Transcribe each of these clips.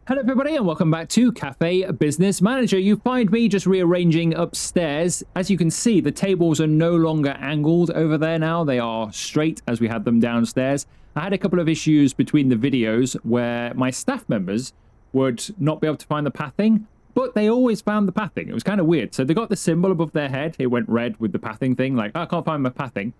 Hello everybody and welcome back to Café Business Manager. You find me just rearranging upstairs. As you can see, the tables are no longer angled over there now. They are straight as we had them downstairs. I had a couple of issues between the videos where my staff members would not be able to find the pathing, but they always found the pathing. It was kind of weird. So they got the symbol above their head. It went red with the pathing thing, like, oh, I can't find my pathing.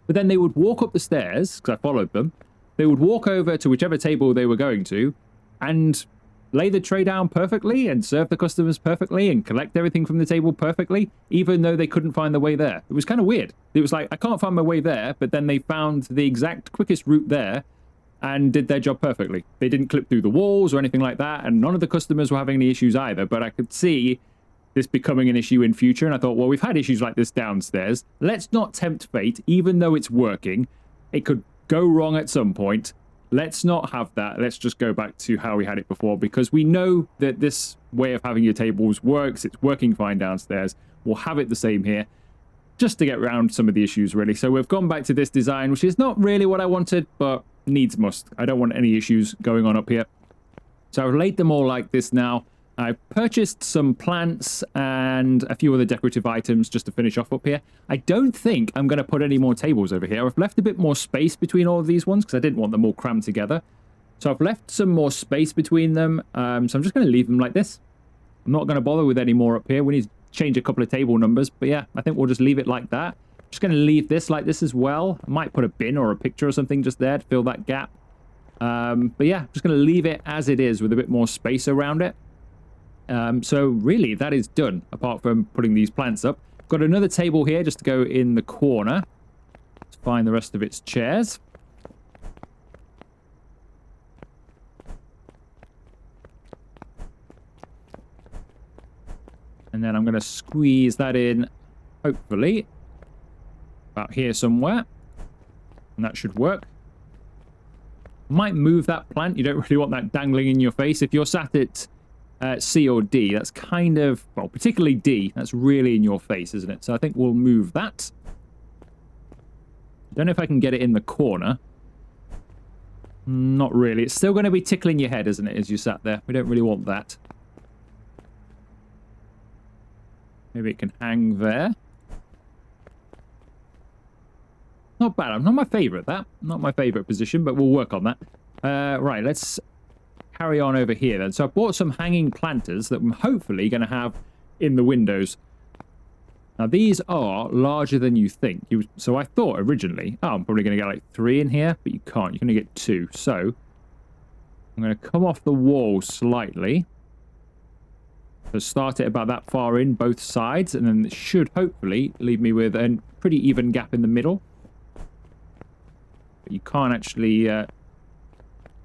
But then they would walk up the stairs, because I followed them. They would walk over to whichever table they were going to, and lay the tray down perfectly and serve the customers perfectly and collect everything from the table perfectly, even though they couldn't find the way there. It was kind of weird. It was like, I can't find my way there, but then they found the exact quickest route there and did their job perfectly. They didn't clip through the walls or anything like that, and none of the customers were having any issues either, but I could see this becoming an issue in future, and I thought, well, we've had issues like this downstairs. Let's not tempt fate, even though it's working. It could go wrong at some point. Let's not have that. Let's just go back to how we had it before, because we know that this way of having your tables works. It's working fine downstairs. We'll have it the same here, just to get around some of the issues, really. So we've gone back to this design, which is not really what I wanted, but needs must. I don't want any issues going on up here. So I've laid them all like this now. I purchased some plants and a few other decorative items just to finish off up here. I don't think I'm going to put any more tables over here. I've left a bit more space between all of these ones because I didn't want them all crammed together. So I've left some more space between them. So I'm just going to leave them like this. I'm not going to bother with any more up here. We need to change a couple of table numbers. But yeah, I think we'll just leave it like that. Just going to leave this like this as well. I might put a bin or a picture or something just there to fill that gap. But yeah, just going to leave it as it is with a bit more space around it. So really, that is done, apart from putting these plants up. Got another table here just to go in the corner. Let's find the rest of its chairs. And then I'm going to squeeze that in, hopefully, about here somewhere. And that should work. Might move that plant. You don't really want that dangling in your face. If you're sat at C or D, that's kind of, well, particularly D, that's really in your face, isn't it? So I think we'll move that. Don't know if I can get it in the corner. Not really. It's still going to be tickling your head, isn't it, as you sat there? We don't really want that. Maybe it can hang there. Not bad. Not my favorite, that. Not my favorite position, but we'll work on that. Right, let's carry on over here then. So I bought some hanging planters that I'm hopefully going to have in the windows. Now these are larger than you think. So I thought originally, oh, I'm probably going to get like 3 in here, but you can't. You're going to get 2. So I'm going to come off the wall slightly. So start it about that far in both sides, and then it should hopefully leave me with a pretty even gap in the middle. But you can't actually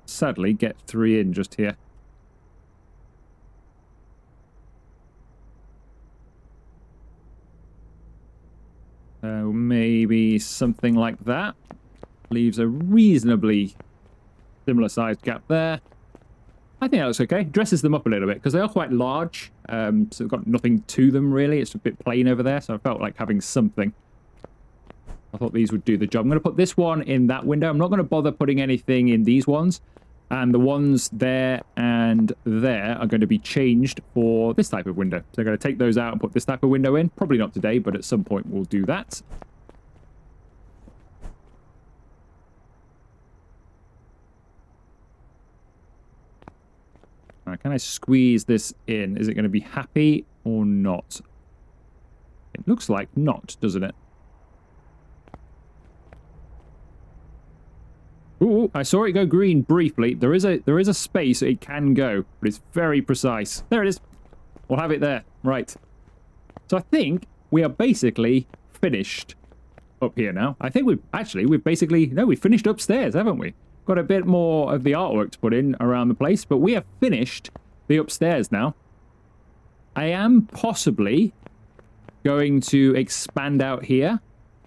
sadly get 3 in just here. So maybe something like that. Leaves a reasonably similar sized gap there. I think that looks okay. Dresses them up a little bit because they are quite large. So they've got nothing to them really. It's a bit plain over there, so I felt like having something. I thought these would do the job. I'm going to put this one in that window. I'm not going to bother putting anything in these ones. And the ones there and there are going to be changed for this type of window. So I'm going to take those out and put this type of window in. Probably not today, but at some point we'll do that. All right, can I squeeze this in? Is it going to be happy or not? It looks like not, doesn't it? Ooh, I saw it go green briefly. There is a space it can go, but it's very precise. There it is. We'll have it there. Right. So I think we are basically finished up here now. I think we've basically, no, we've finished upstairs, haven't we? Got a bit more of the artwork to put in around the place, but we have finished the upstairs now. I am possibly going to expand out here.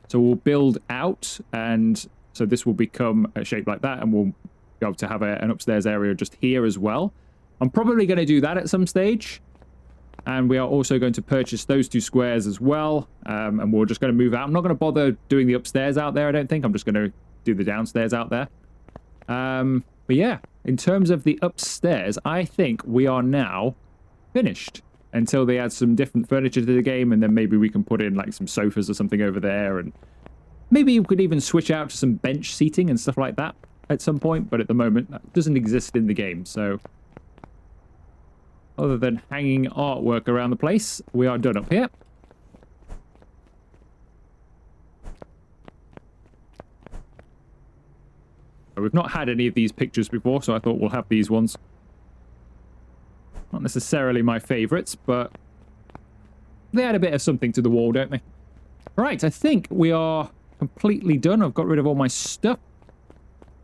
So we'll build out, and so this will become a shape like that, and we'll be able to have an upstairs area just here as well. I'm probably going to do that at some stage. And we are also going to purchase those 2 squares as well. And we're just going to move out. I'm not going to bother doing the upstairs out there, I don't think. I'm just going to do the downstairs out there. But yeah, in terms of the upstairs, I think we are now finished. Until they add some different furniture to the game, and then maybe we can put in like some sofas or something over there, and maybe we could even switch out to some bench seating and stuff like that at some point, but at the moment that doesn't exist in the game. So other than hanging artwork around the place, we are done up here. We've not had any of these pictures before, so I thought we'll have these ones. Not necessarily my favourites, but they add a bit of something to the wall, don't they? Right, I think we are completely done. I've got rid of all my stuff.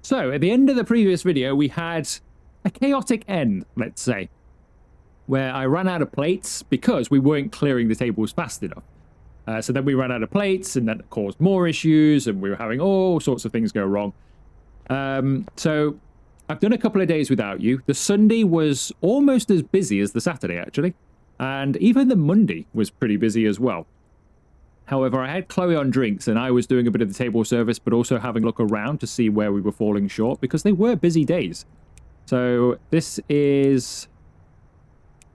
So, at the end of the previous video, we had a chaotic end, let's say, where I ran out of plates because we weren't clearing the tables fast enough. So then we ran out of plates, and that caused more issues, and we were having all sorts of things go wrong. So I've done a couple of days without you. The Sunday was almost as busy as the Saturday, actually. And even the Monday was pretty busy as well. However, I had Chloe on drinks, and I was doing a bit of the table service, but also having a look around to see where we were falling short, because they were busy days. So this is...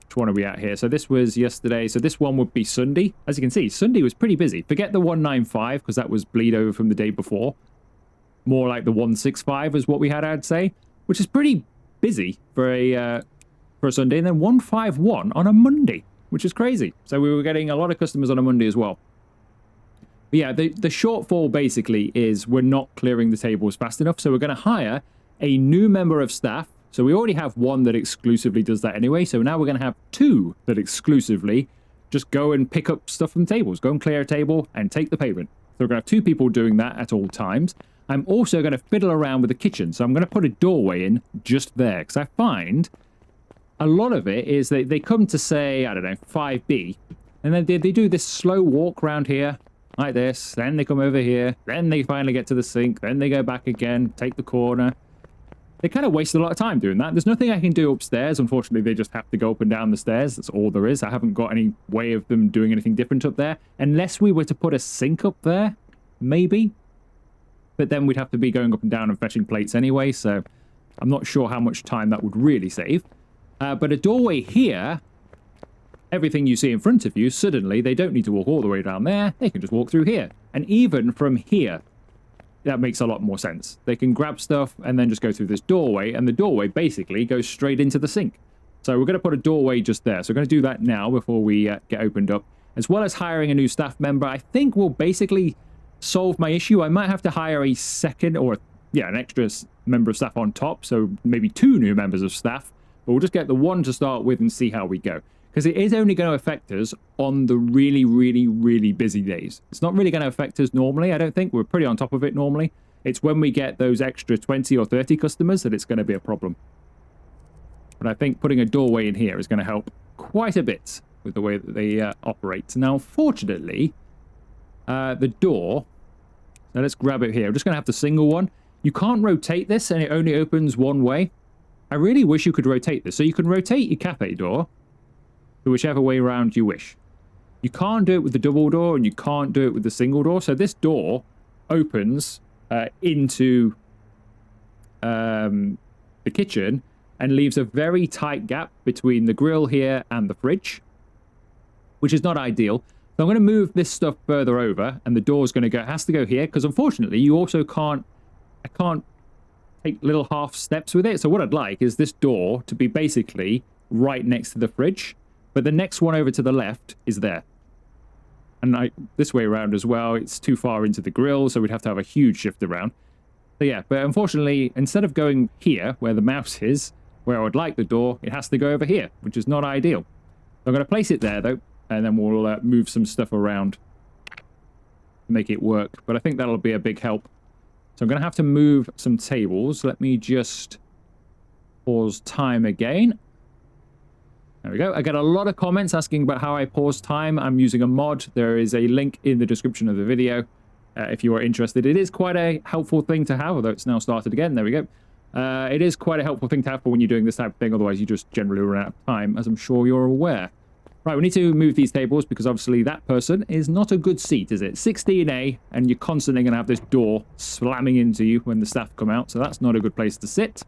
Which one are we at here? So this was yesterday. So this one would be Sunday. As you can see, Sunday was pretty busy. Forget the 195, because that was bleed over from the day before. More like the 165 is what we had, I'd say. Which is pretty busy for a Sunday. And then 151 on a Monday, which is crazy. So we were getting a lot of customers on a Monday as well. But yeah, the shortfall basically is we're not clearing the tables fast enough. So we're going to hire a new member of staff. So we already have one that exclusively does that anyway. So now we're going to have two that exclusively just go and pick up stuff from tables. Go and clear a table and take the payment. So we're going to have two people doing that at all times. I'm also going to fiddle around with the kitchen. So I'm going to put a doorway in just there. Because I find a lot of it is they come to say, I don't know, 5B. And then they do this slow walk around here like this. Then they come over here. Then they finally get to the sink. Then they go back again, take the corner. They kind of waste a lot of time doing that. There's nothing I can do upstairs. Unfortunately, they just have to go up and down the stairs. That's all there is. I haven't got any way of them doing anything different up there. Unless we were to put a sink up there, maybe. But then we'd have to be going up and down and fetching plates anyway, so I'm not sure how much time that would really save. But a doorway here, everything you see in front of you, suddenly they don't need to walk all the way down there. They can just walk through here. And even from here, that makes a lot more sense. They can grab stuff and then just go through this doorway, and the doorway basically goes straight into the sink. So we're going to put a doorway just there. So we're going to do that now before we get opened up. As well as hiring a new staff member, I think we'll basically solve my issue. I might have to hire a second or an extra member of staff on top, so maybe two new members of staff, but we'll just get the one to start with and see how we go, because it is only going to affect us on the really, really, really busy days. It's not really going to affect us normally. I don't think we're pretty on top of it normally. It's when we get those extra 20 or 30 customers that it's going to be a problem. But I think putting a doorway in here is going to help quite a bit with the way that they operate. Now, fortunately, the door, now let's grab it here. I'm just going to have the single one. You can't rotate this, and it only opens one way. I really wish you could rotate this. So you can rotate your cafe door to whichever way around you wish. You can't do it with the double door, and you can't do it with the single door. So this door opens into the kitchen and leaves a very tight gap between the grill here and the fridge, which is not ideal. So I'm going to move this stuff further over, and the door's going to has to go here, because unfortunately you also can't take little half steps with it. So what I'd like is this door to be basically right next to the fridge, but the next one over to the left is there. And this way around as well, it's too far into the grill, so we'd have to have a huge shift around. So yeah, but unfortunately, instead of going here where the mouse is, where I would like the door, it has to go over here, which is not ideal. So I'm going to place it there though, and then we'll move some stuff around to make it work. But I think that'll be a big help. So I'm going to have to move some tables. Let me just pause time again. There we go. I get a lot of comments asking about how I pause time. I'm using a mod. There is a link in the description of the video if you are interested. It is quite a helpful thing to have, although it's now started again. There we go. It is quite a helpful thing to have for when you're doing this type of thing. Otherwise, you just generally run out of time, as I'm sure you're aware. Right, we need to move these tables because obviously that person is not a good seat, is it? 16A, and you're constantly going to have this door slamming into you when the staff come out, so that's not a good place to sit.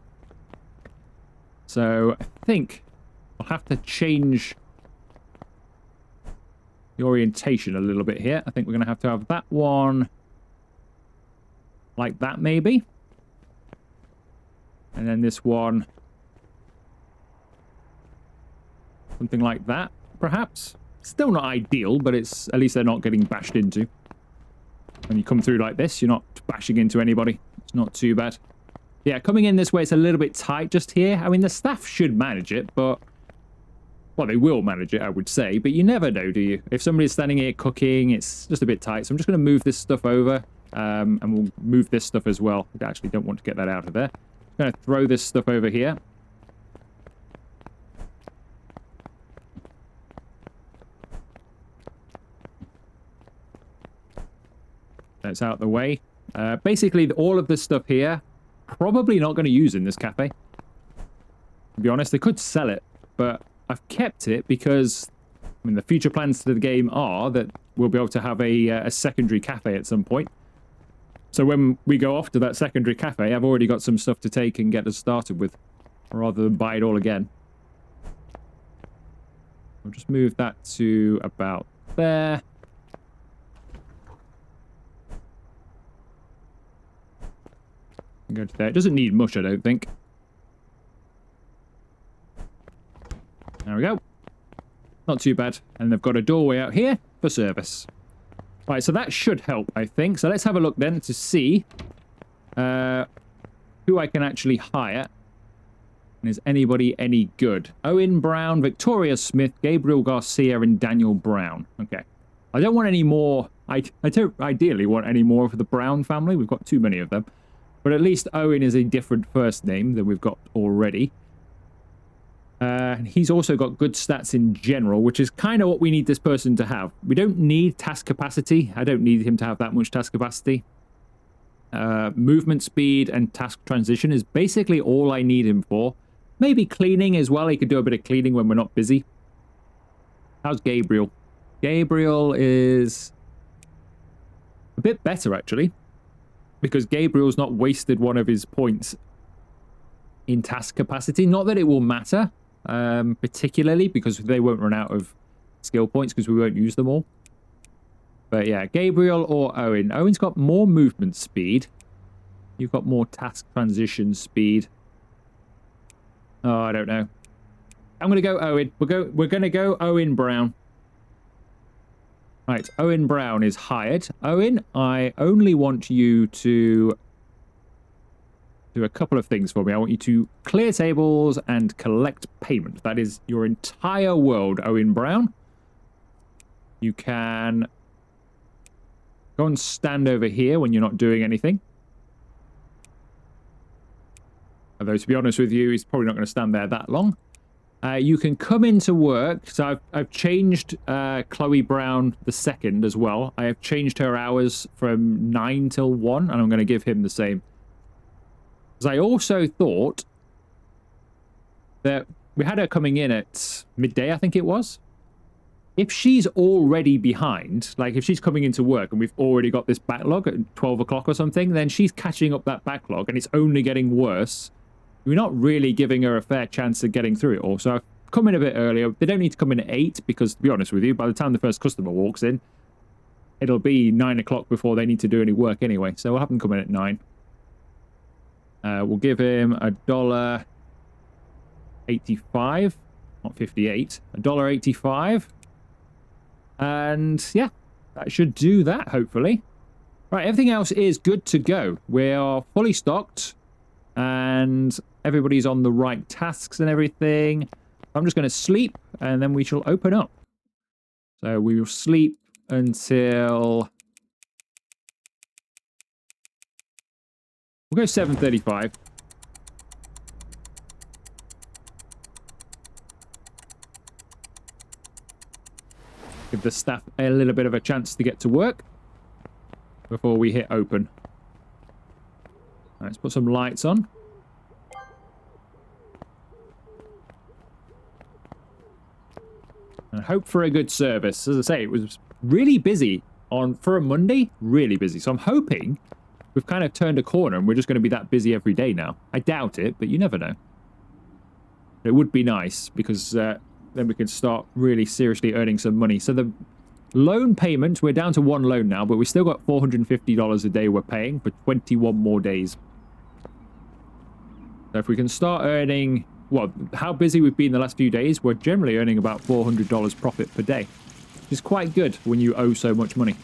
So I think I'll have to change the orientation a little bit here. I think we're going to have that one like that, maybe. And then this one something like that, perhaps. Still not ideal, but it's at least they're not getting bashed into. When you come through like this, you're not bashing into anybody. It's not too bad. Yeah, coming in this way, it's a little bit tight just here. I mean, the staff should manage it, but... well, they will manage it, I would say, but you never know, do you? If somebody's standing here cooking, it's just a bit tight. So I'm just going to move this stuff over, and we'll move this stuff as well. I actually don't want to get that out of there. I'm going to throw this stuff over here. That's out the way. Basically, all of this stuff here, probably not going to use in this cafe. To be honest, they could sell it, but I've kept it because, I mean, the future plans to the game are that we'll be able to have a secondary cafe at some point. So when we go off to that secondary cafe, I've already got some stuff to take and get us started with, rather than buy it all again. I'll just move that to about there. Go to there. It doesn't need much, I don't think. There we go. Not too bad. And they've got a doorway out here for service. Right, so that should help, I think. So let's have a look then to see who I can actually hire. And is anybody any good? Owen Brown, Victoria Smith, Gabriel Garcia, and Daniel Brown. Okay. I don't want any more. I don't ideally want any more for the Brown family. We've got too many of them. But at least Owen is a different first name than we've got already. He's also got good stats in general, which is kind of what we need this person to have. We don't need task capacity. I don't need him to have that much task capacity. Movement speed and task transition is basically all I need him for. Maybe cleaning as well. He could do a bit of cleaning when we're not busy. How's Gabriel? Gabriel is a bit better, actually. Because Gabriel's not wasted one of his points in task capacity. Not that it will matter, particularly, because they won't run out of skill points because we won't use them all. But yeah, Gabriel or Owen. Owen's got more movement speed. You've got more task transition speed. Oh, I don't know. I'm going to go Owen. We're going to go Owen Brown. Right, Owen Brown is hired. Owen, I only want you to do a couple of things for me. I want you to clear tables and collect payment. That is your entire world, Owen Brown. You can go and stand over here when you're not doing anything. Although, to be honest with you, he's probably not going to stand there that long. You can come into work. So I've changed Chloe Brown II as well. I have changed her hours from 9 till 1, and I'm going to give him the same. Because I also thought that we had her coming in at midday, I think it was. If she's already behind, like if she's coming into work and we've already got this backlog at 12 o'clock or something, then she's catching up that backlog and it's only getting worse. We're not really giving her a fair chance of getting through it all. So I've come in a bit earlier. They don't need to come in at 8 because, to be honest with you, by the time the first customer walks in, it'll be 9 o'clock before they need to do any work anyway. So we'll have them come in at 9. We'll give him $1.85, not 58, $1.85. And yeah, that should do that, hopefully. Right, everything else is good to go. We are fully stocked and everybody's on the right tasks and everything. I'm just going to sleep and then we shall open up. So we will sleep until... we'll go 7:35. Give the staff a little bit of a chance to get to work before we hit open. Let's put some lights on. And hope for a good service. As I say, it was really busy for a Monday, really busy. So I'm hoping we've kind of turned a corner and we're just going to be that busy every day now. I doubt it, but you never know. It would be nice because then we could start really seriously earning some money. So the loan payment, we're down to one loan now, but we still got $450 a day we're paying for 21 more days. So if we can start earning, well, how busy we've been the last few days, we're generally earning about $400 profit per day, which is quite good when you owe so much money.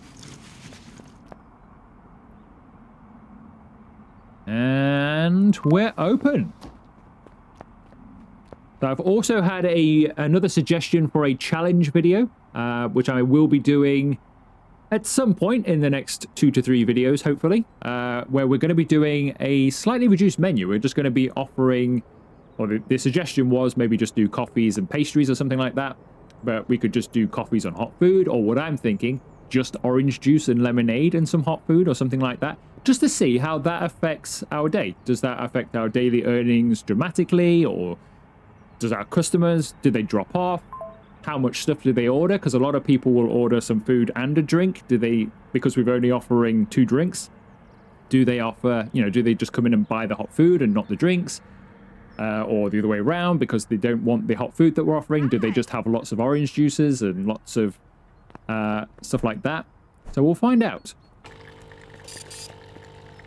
And we're open. So I've also had another suggestion for a challenge video, which I will be doing at some point in the next 2 to 3 videos, hopefully, where we're going to be doing a slightly reduced menu. We're just going to be offering, or the suggestion was maybe just do coffees and pastries or something like that, but we could just do coffees and hot food, or what I'm thinking, just orange juice and lemonade and some hot food or something like that, just to see how that affects our day. Does that affect our daily earnings dramatically, or does our customers, do they drop off? How much stuff do they order? Because a lot of people will order some food and a drink. Do they, because we're only offering 2 drinks, do they offer, you know, do they just come in and buy the hot food and not the drinks? Or the other way around, because they don't want the hot food that we're offering? Do they just have lots of orange juices and lots of stuff like that? So we'll find out.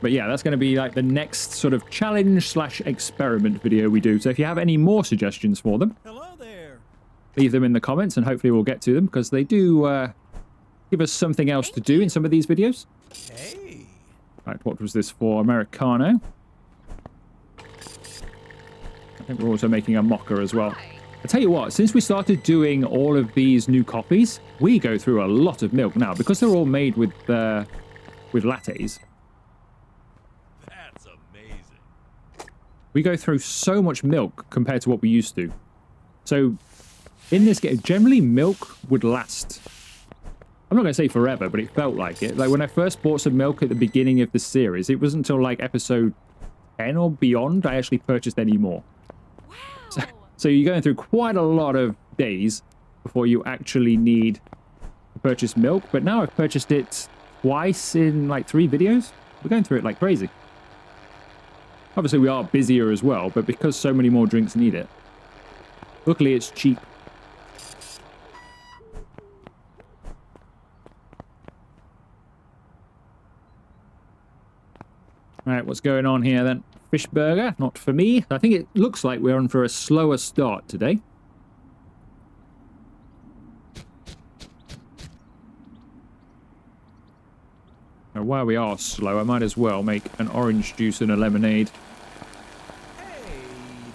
But yeah, that's going to be like the next sort of challenge / experiment video we do. So if you have any more suggestions for them, hello there, leave them in the comments and hopefully we'll get to them, because they do give us something else to do in some of these videos. hey, Right, what was this for? Americano. I think we're also making a mocha as well. I tell you what, since we started doing all of these new coffees, we go through a lot of milk now, because they're all made with lattes. that's amazing. We go through so much milk compared to what we used to. So in this game, generally milk would last, I'm not going to say forever, but it felt like it. Like when I first bought some milk at the beginning of the series, it wasn't until like episode 10 or beyond I actually purchased any more. Wow. So you're going through quite a lot of days before you actually need to purchase milk. But now I've purchased it twice in like 3 videos. We're going through it like crazy. Obviously we are busier as well, but because so many more drinks need it, luckily it's cheap. Right, what's going on here then? Fish burger, not for me. I think it looks like we're on for a slower start today. Now, while we are slow, I might as well make an orange juice and a lemonade. Hey,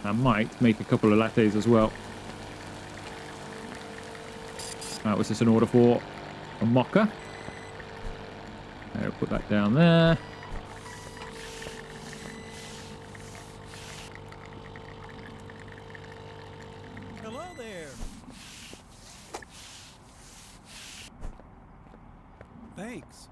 I might make a couple of lattes as well. Right, what's this an order for? A mocha. I'll put that down there. hello there. Thanks.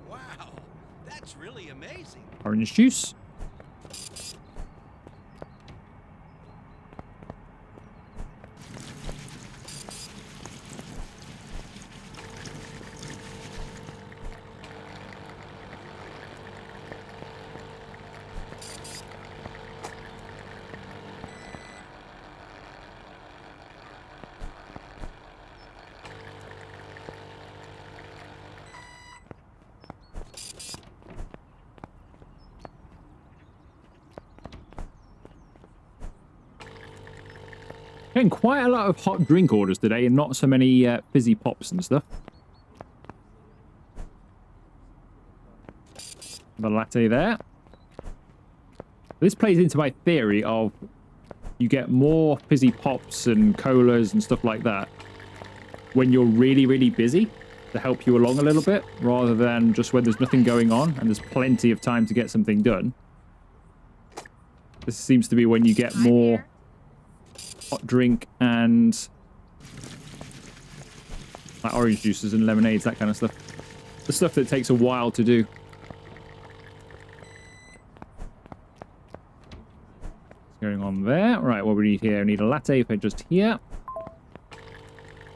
Wow, that's really amazing. Orange juice. Getting quite a lot of hot drink orders today and not so many fizzy pops and stuff. The latte there. This plays into my theory of you get more fizzy pops and colas and stuff like that when you're really, really busy to help you along a little bit, rather than just when there's nothing going on and there's plenty of time to get something done. This seems to be when you get more hot drink and like orange juices and lemonades, that kind of stuff. The stuff that takes a while to do. Let's going on there. Right, what we need here, we need a latte for just here.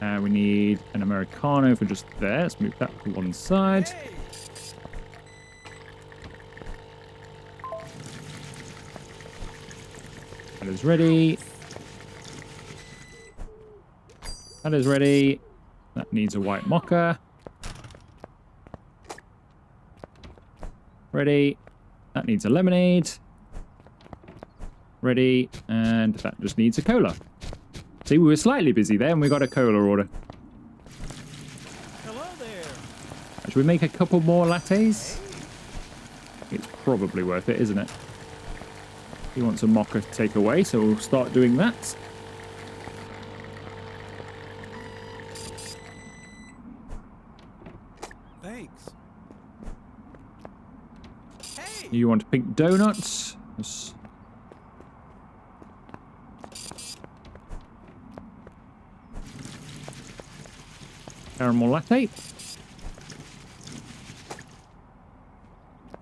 And we need an Americano for just there. Let's move that to one side. Hey! That is ready. That is ready. That needs a white mocha. Ready. That needs a lemonade. Ready. And that just needs a cola. See, we were slightly busy there and we got a cola order. Hello there. Should we make a couple more lattes? It's probably worth it, isn't it? He wants a mocha to take away, so we'll start doing that. Thanks. Hey! You want pink donuts? Yes. Caramel latte.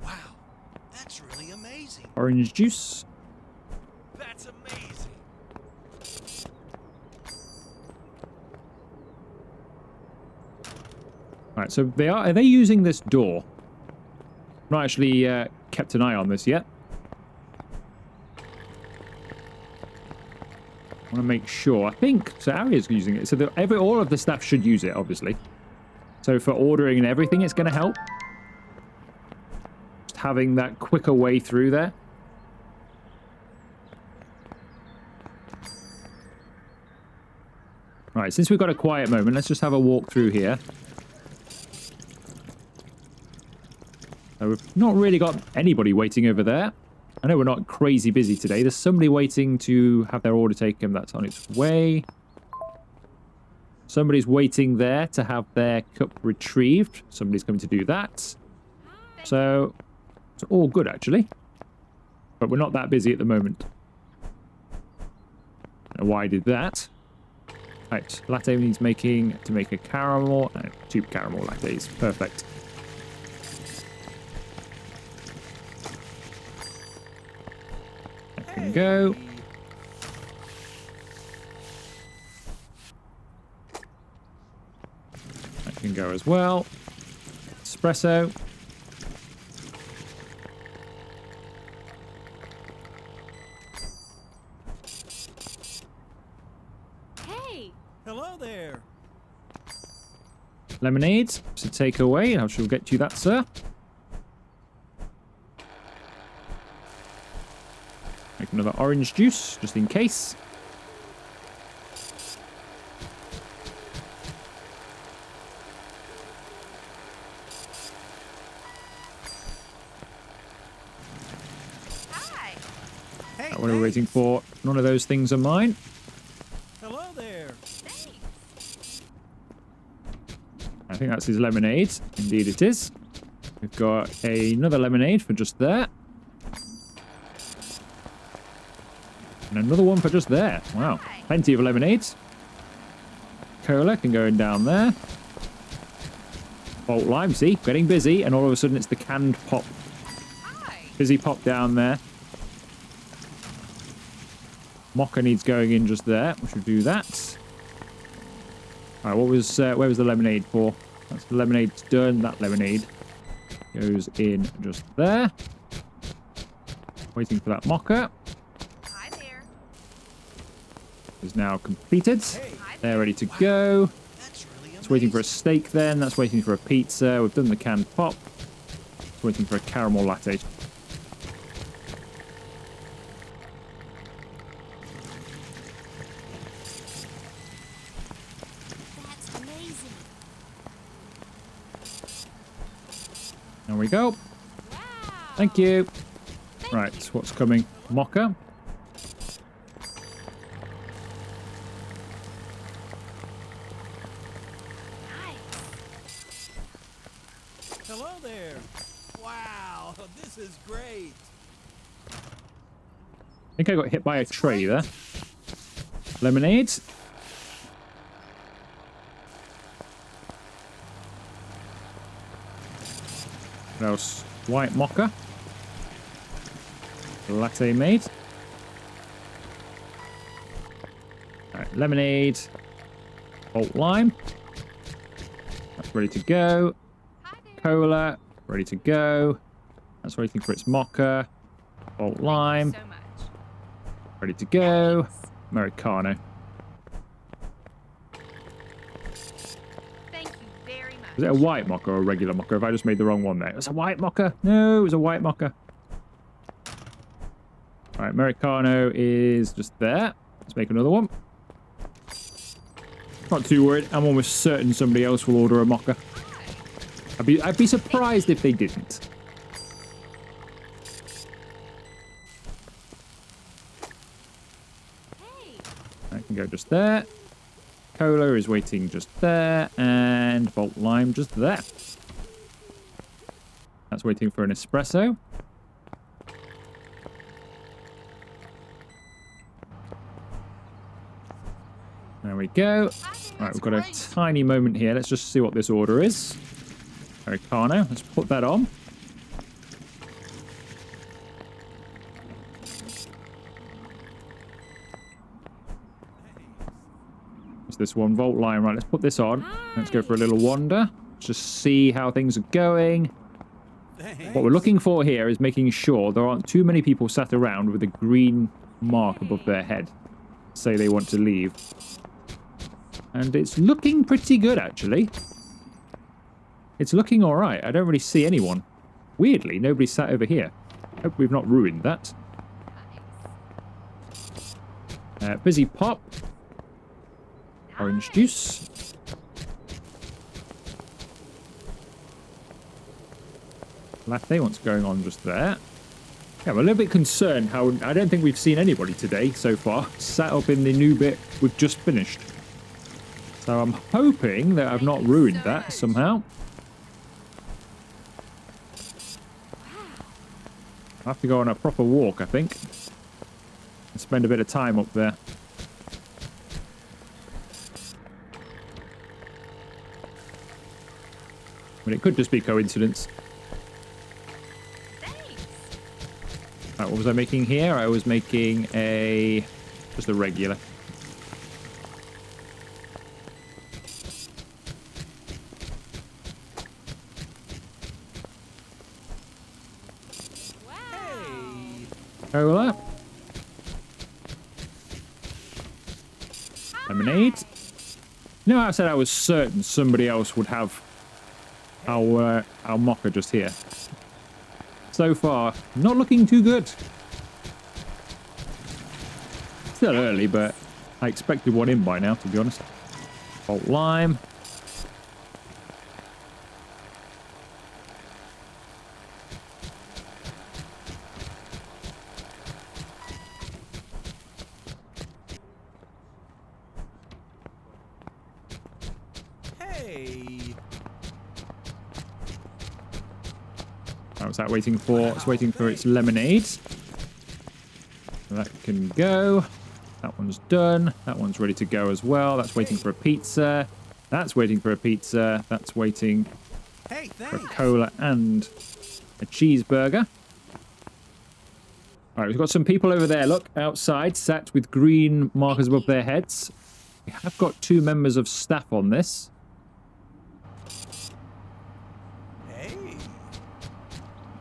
Wow, that's really amazing. Orange juice. That's amazing. Right, so are they using this door? Not actually kept an eye on this yet. I want to make sure. I think so. Aria's using it, so all of the staff should use it, obviously. So for ordering and everything, it's going to help. Just having that quicker way through there. Right, since we've got a quiet moment, let's just have a walk through here. So we've not really got anybody waiting over there. I know we're not crazy busy today. There's somebody waiting to have their order taken. That's on its way. Somebody's waiting there to have their cup retrieved. Somebody's coming to do that. So it's all good, actually. But we're not that busy at the moment. Now, why I did that? Right, latte needs making to make a caramel. 2 caramel lattes. Perfect. That can go. That can go as well. Espresso. Hey! Hello there. Lemonade to take away. I shall get you that, sir. Make another orange juice, just in case. Hi! Hey, What are we waiting thanks. for? None of those things are mine. Hello there. Thanks! I think that's his lemonade. Indeed it is. We've got another lemonade for just there. And another one for just there. Wow. Plenty of lemonades. Cola can go in down there. Bolt lime, see? Getting busy. And all of a sudden it's the canned pop. Hi! Fizzy pop down there. Mocha needs going in just there. We should do that. Alright, where was the lemonade for? That's the lemonade's done. That lemonade goes in just there. Waiting for that mocha. Hi there! Is now completed. Hey, Hi They're there! ready to go. that's really amazing. It's waiting for a steak then. That's waiting for a pizza. We've done the canned pop. It's waiting for a caramel latte. That's amazing! There we go. Wow! Thank you. Thank Right, you. what's coming? Mocha. Nice! Hello there. Wow, this is great. I think I got hit by a tray there. Lemonade. What else? White mocha. Latte made. lemonade, malt lime. That's ready to go. Hi there. Cola, ready to go. That's waiting for its mocha. Malt lime, Thank you so much. ready to go. Thanks. Americano. Thank you very much. Was it a white mocha or a regular mocha? Have I just made the wrong one there? It was a white mocha. No, it was a white mocha. All right, Americano is just there. Let's make another one. Not too worried. I'm almost certain somebody else will order a mocha. Hi. I'd be surprised if they didn't. Hey. I can go just there. Cola is waiting just there. And Bolt Lime just there. That's waiting for an espresso. There we go. Right, we've got a tiny moment here. Let's just see what this order is. Americano. Let's put that on. What's this one? Volt line. Right, let's put this on. Let's go for a little wander. Just see how things are going. Thanks. What we're looking for here is making sure there aren't too many people sat around with a green mark above their head. Say they want to leave. And it's looking pretty good, actually. It's looking all right. I don't really see anyone. Weirdly, nobody sat over here. Hope we've not ruined that. Busy Pop. Orange juice. Latte, what's going on just there? Yeah, I'm a little bit concerned how I don't think we've seen anybody today so far sat up in the new bit we've just finished. So I'm hoping that I've not ruined that somehow. I'll have to go on a proper walk, I think. And spend a bit of time up there. But it could just be coincidence. Thanks. Right, what was I making here? I was making just a regular. Wow. Cola. Lemonade. You know, I said I was certain somebody else would have our mocha just here. So far, not looking too good. Still early, but I expected one in by now, to be honest. Malt lime. Hey. What's that waiting for? It's waiting for its lemonade. So that can go. That one's done. That one's ready to go as well. That's waiting for a pizza. That's waiting for a pizza. That's waiting Hey, for a thanks. cola and a cheeseburger. All right, we've got some people over there. Look, outside, sat with green markers above their heads. We have got 2 members of staff on this. Hey.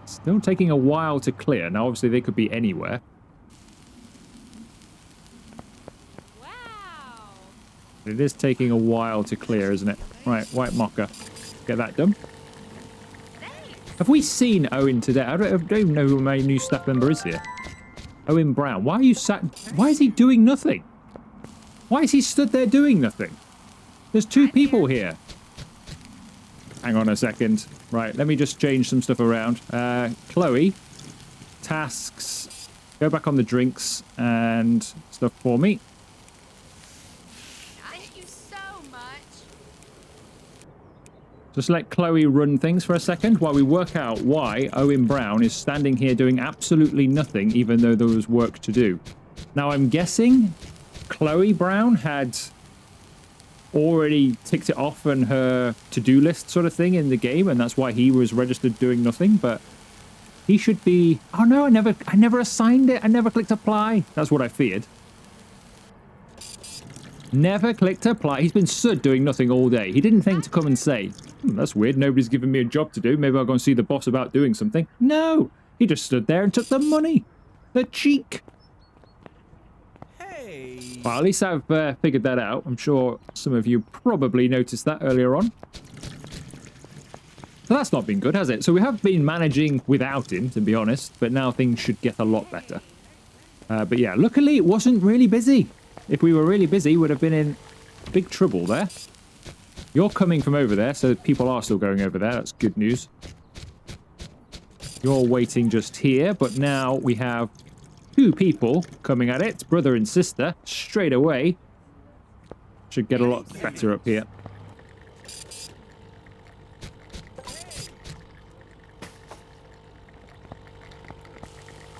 Still taking a while to clear. Now, obviously, they could be anywhere. Wow. But it is taking a while to clear, isn't it? Right, white mocha. Get that done. Thanks. Have we seen Owen today? I don't even know who my new staff member is here. Owen Brown. Why are you sat... Why is he doing nothing? Why is he stood there doing nothing? There's 2 people here. Hang on a second. Right, let me just change some stuff around. Chloe, tasks, go back on the drinks and stuff for me. Thank you so much. Just let Chloe run things for a second while we work out why Owen Brown is standing here doing absolutely nothing, even though there was work to do. Now, I'm guessing Chloe Brown had already ticked it off on her to-do list sort of thing in the game, and that's why he was registered doing nothing, but he should be... Oh, no, I never assigned it. I never clicked apply. That's what I feared. Never clicked apply. He's been stood doing nothing all day. He didn't think to come and say, that's weird. Nobody's given me a job to do. Maybe I'll go and see the boss about doing something. No, he just stood there and took the money. The cheek. Hey. Well, at least I've figured that out. I'm sure some of you probably noticed that earlier on. So that's not been good, has it? So we have been managing without him, to be honest, but now things should get a lot better. But yeah, luckily it wasn't really busy. If we were really busy, we'd have been in big trouble there. You're coming from over there, so people are still going over there. That's good news. You're waiting just here, but now we have 2 people coming at it, brother and sister, straight away. Should get a lot better up here.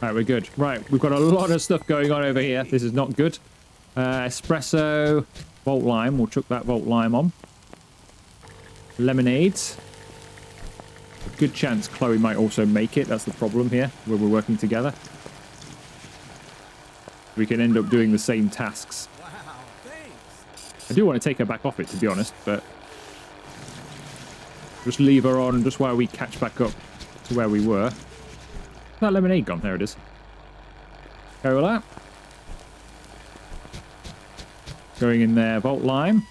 Alright, we're good. Right, we've got a lot of stuff going on over here. This is not good. Espresso, Volt Lime. We'll chuck that Volt Lime on. Lemonade. A good chance Chloe might also make it. That's the problem here, where we're working together. We can end up doing the same tasks. Wow, thanks. I do want to take her back off it, to be honest, but just leave her on just while we catch back up to where we were. That lemonade gone? There it is. Cola. Going in there, Volt Lime.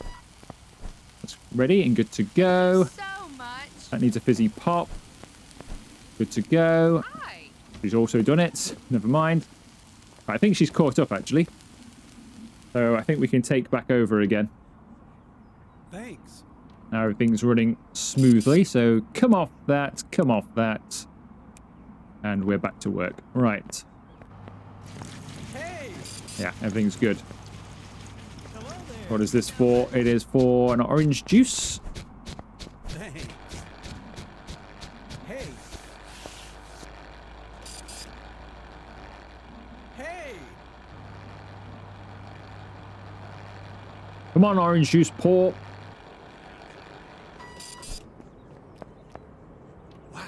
That's ready and good to go. So much. That needs a fizzy pop. Good to go. Hi. She's also done it. Never mind. I think she's caught up, actually. So I think we can take back over again. Thanks. Now everything's running smoothly, so come off that, come off that. And we're back to work. Right. Hey. Yeah, everything's good. Hello there. What is this for? It is for an orange juice. Thanks. Hey. Hey. Come on, orange juice, pour. Wow,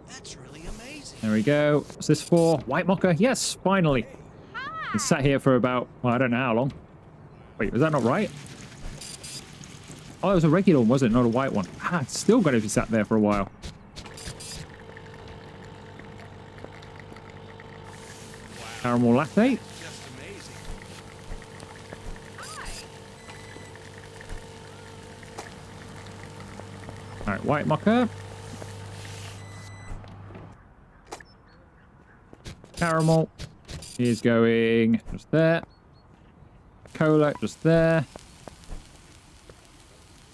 that's really amazing. There we go. What's this for? White mocha? Yes, finally. Been sat here for about, well, I don't know how long. Wait, was that not right? Oh, it was a regular one, wasn't it? Not a white one. Ah, it's still got to be sat there for a while. Caramel latte. Just amazing. All right, white mocha. Caramel is going just there. Cola just there.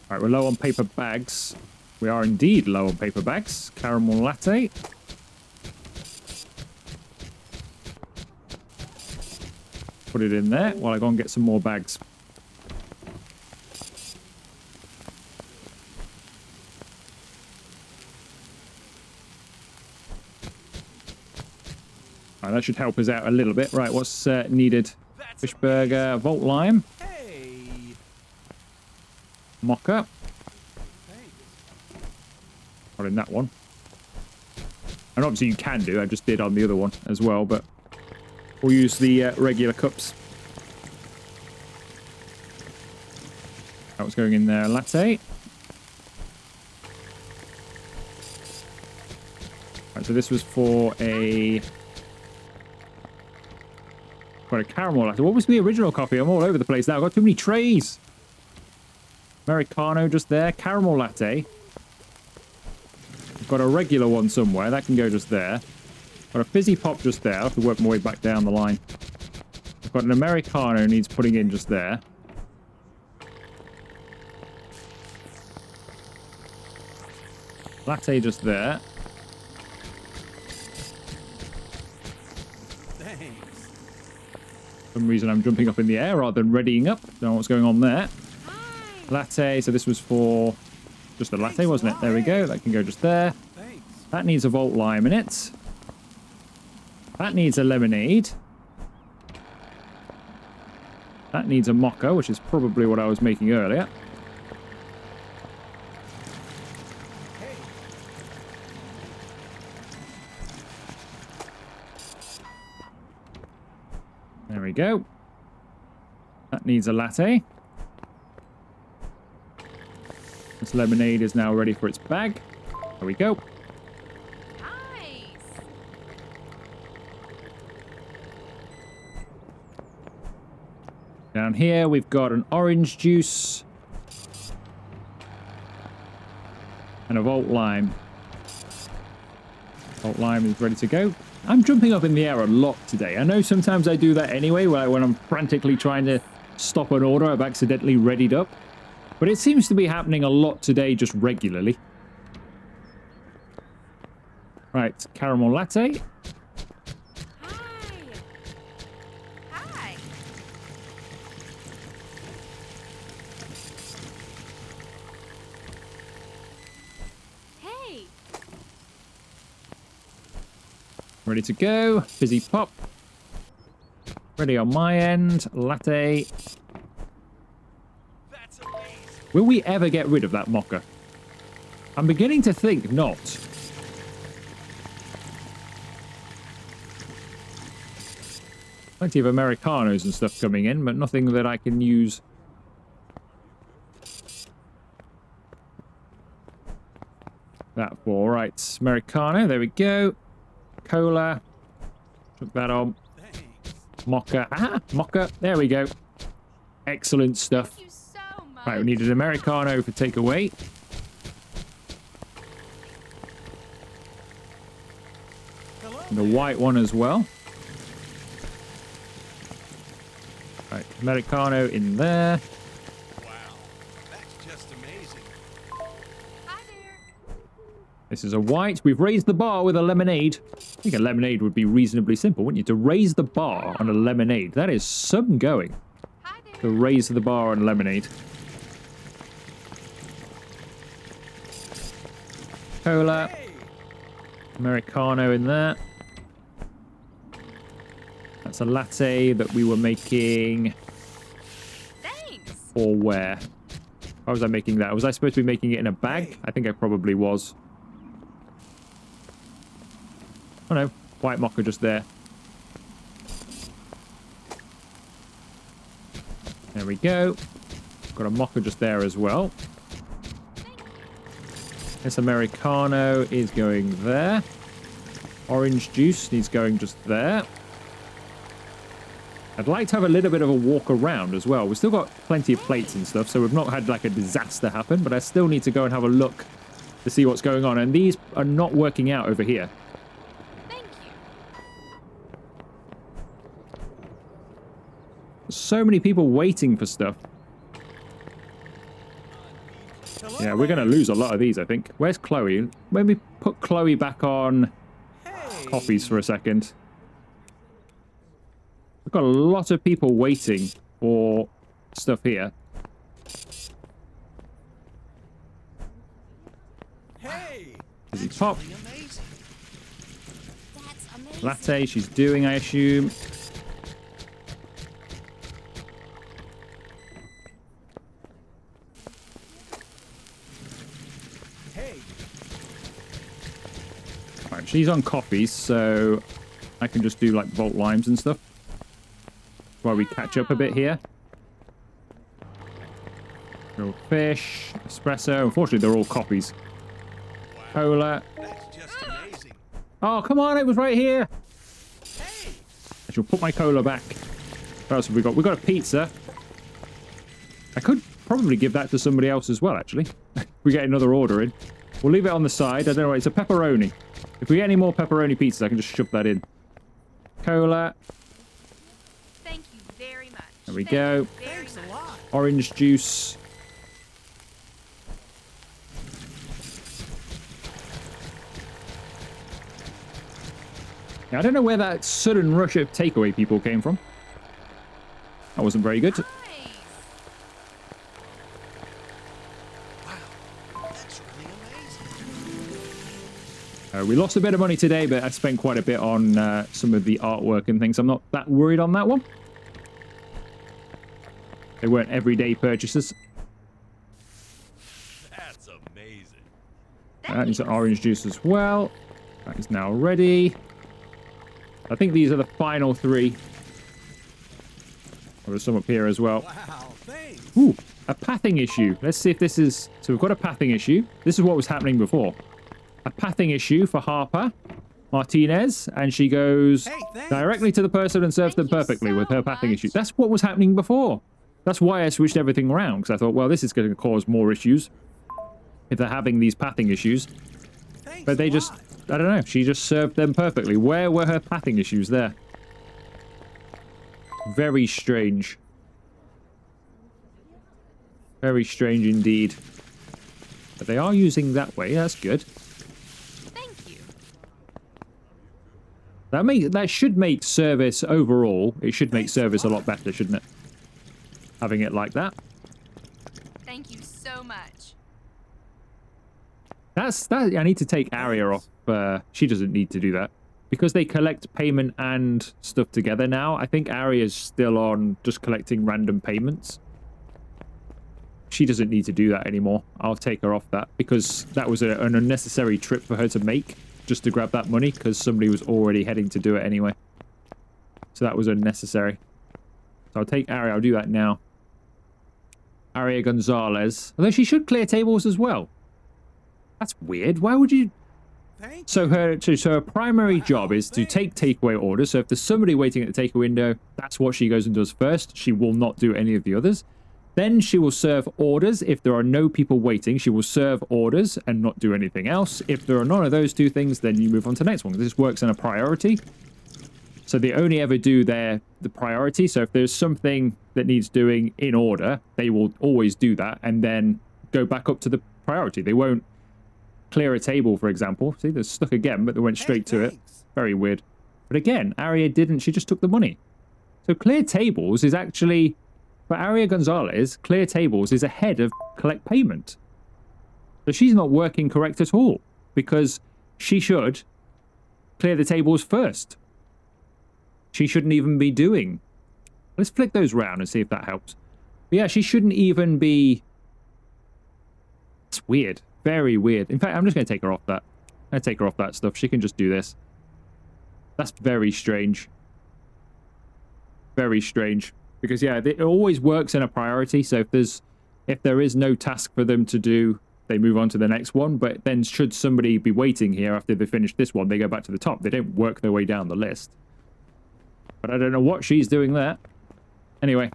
All right, we're low on paper bags. We are indeed low on paper bags. Caramel latte. Put it in there while I go and get some more bags. All right, that should help us out a little bit. Right, what's needed? Fish burger, Volt Lime, Hey. mocha. Thanks. Not in that one. And obviously you can do. I just did on the other one as well, but we'll use the regular cups. That was going in there. Latte. Right, so this was for a... Got a caramel latte. What was the original coffee? I'm all over the place now. I've got too many trays. Americano just there. Caramel latte. I've got a regular one somewhere. That can go just there. Got a fizzy pop just there. I'll have to work my way back down the line. I've got an Americano needs putting in just there. Latte just there. Thanks. For some reason I'm jumping up in the air rather than readying up. Don't know what's going on there. Latte. So this was for just a latte, wasn't it? There we go. That can go just there. Thanks. That needs a Volt Lime in it. That needs a lemonade. That needs a mocha, which is probably what I was making earlier. Hey. There we go. That needs a latte. This lemonade is now ready for its bag. There we go. Nice. Down here, we've got an orange juice. And a Volt Lime. Volt Lime is ready to go. I'm jumping up in the air a lot today. I know sometimes I do that anyway, when I'm frantically trying to stop an order, I've accidentally readied up. But it seems to be happening a lot today, just regularly. Right, caramel latte. Hi. Hi. Hey. Ready to go. Fizzy pop. Ready on my end. Latte. That's amazing. Will we ever get rid of that mocha? I'm beginning to think not. Plenty of Americanos and stuff coming in, but nothing that I can use. That for. Right, Americano. There we go. Cola. Took that on. Thanks. Mocha. Ah, mocha. There we go. Excellent stuff. Thank you so much. Right, we need an Americano for takeaway. Hello. And the white one as well. Right, Americano in there. Wow. That's just amazing. Hi there. This is a white. We've raised the bar with a lemonade. I think a lemonade would be reasonably simple, wouldn't you? To raise the bar on a lemonade. That is some going. Hi there. To raise the bar on lemonade. Cola. Hey. Americano in there. That's a latte that we were making Thanks. for where? Why was I making that? Was I supposed to be making it in a bag? I think I probably was. Oh no, white mocha just there. There we go. Got a mocha just there as well. This Americano is going there. Orange juice needs going just there. I'd like to have a little bit of a walk around as well. We've still got plenty of plates and stuff, so we've not had like a disaster happen, but I still need to go and have a look to see what's going on. And these are not working out over here. Thank you. So many people waiting for stuff. Hello. Yeah, we're going to lose a lot of these, I think. Where's Chloe? Let me put Chloe back on Hey. coffees for a second. We've got a lot of people waiting for stuff here. Hey. Fizzy That's pop. really amazing. That's amazing. Latte, she's doing, I assume. Hey. Right, she's on coffees, so I can just do like Volt Limes and stuff. While we catch up a bit here. Grilled fish, espresso. Unfortunately, they're all coffees. Cola. That's just amazing. Oh, come on, it was right here. Hey. I shall put my cola back. What else have we got? We've got a pizza. I could probably give that to somebody else as well, actually. If we get another order in. We'll leave it on the side. I don't know. It's a pepperoni. If we get any more pepperoni pizzas, I can just shove that in. Cola. Thank you very much. There we Thank go. you very Thanks much. a lot. Orange juice. Now, I don't know where that sudden rush of takeaway people came from. That wasn't very good. Nice. Wow. That's really amazing. We lost a bit of money today, but I spent quite a bit on some of the artwork and things. I'm not that worried on that one. They weren't everyday purchases. That's amazing. That is an orange juice as well. That is now ready. I think these are the final three. There's some up here as well. Wow. Thanks. Ooh, a pathing issue. Let's see if this is... So we've got a pathing issue. This is what was happening before. A pathing issue for Harper Martinez, and she goes Hey, thanks. directly to the person and serves them Thank you perfectly with so her pathing much. issue. That's what was happening before. That's why I switched everything around, because I thought, well, this is going to cause more issues if they're having these pathing issues. Thanks But they a just... lot. I don't know. She just served them perfectly. Where were her pathing issues there? Very strange. Very strange indeed. But they are using that way. That's good. Thank you. That should make service overall. It should make service a lot better, shouldn't it? Having it like that. Thank you so much. That's that. I need to take Aria off. She doesn't need to do that because they collect payment and stuff together now. I think Aria's still on just collecting random payments. She doesn't need to do that anymore. I'll take her off that because that was an unnecessary trip for her to make just to grab that money because somebody was already heading to do it anyway. So that was unnecessary. So I'll take Aria. I'll do that now. Aria Gonzalez. Although she should clear tables as well. That's weird. Why would you... Thank So her primary job is to take takeaway orders. So if there's somebody waiting at the takeaway window, that's what she goes and does first. She will not do any of the others. Then she will serve orders. If there are no people waiting, she will serve orders and not do anything else. If there are none of those two things, then you move on to the next one. This works in a priority. So they only ever do the priority. So if there's something that needs doing in order, they will always do that and then go back up to the priority. They won't clear a table, for example. See, they're stuck again, but they went straight to it. Very weird. But again, Aria didn't. She just took the money. So clear tables is actually, for Aria Gonzalez, clear tables is ahead of collect payment. So she's not working correct at all because she should clear the tables first. She shouldn't even be doing. Let's flick those round and see if that helps. But yeah, she shouldn't even be. It's weird. Very weird. In fact, I'm just going to take her off that. I'm going to take her off that stuff. She can just do this. That's very strange. Very strange. Because, yeah, it always works in a priority. So if there is no task for them to do, they move on to the next one. But then should somebody be waiting here after they finish this one, they go back to the top. They don't work their way down the list. But I don't know what she's doing there. Anyway.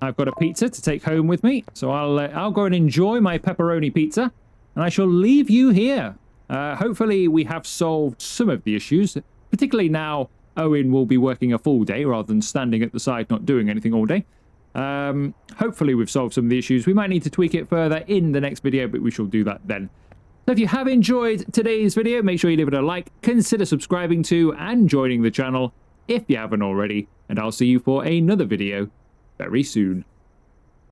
I've got a pizza to take home with me, so I'll go and enjoy my pepperoni pizza, and I shall leave you here. Hopefully we have solved some of the issues, particularly now Owen will be working a full day rather than standing at the side not doing anything all day. Hopefully we've solved some of the issues. We might need to tweak it further in the next video, but we shall do that then. So if you have enjoyed today's video, make sure you leave it a like, consider subscribing to and joining the channel if you haven't already, and I'll see you for another video very soon.